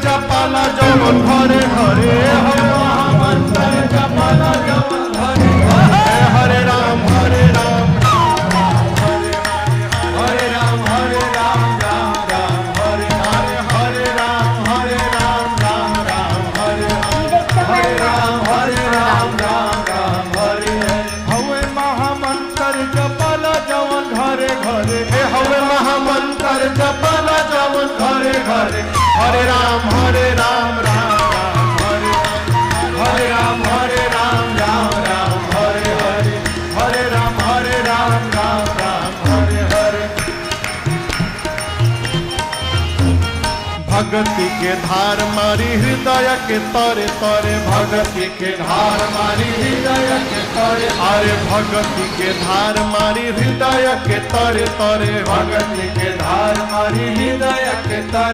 जपाला जवन घरे घरे हरे महामंत्र जपाला जवन घरे घरे हरे राम हरे राम हरे राम हरे राम राम राम हरे हरे हरे राम राम राम हरे हरे राम राम हरे हवे महामंत्र जपाला जवन घरे घरे हवे महामंत्र जपाला जवन घरे घरे हरे राम राम राम हरे राम राम राम हरे हरे राम राम हरे हरे भगति के धार मारी हृदय के तरे तरे भगति के धार मारी हृदय के तरे अरे भगति के धार मारी हृदय के तरे तरे भगति के धार मारी हृदय के तरे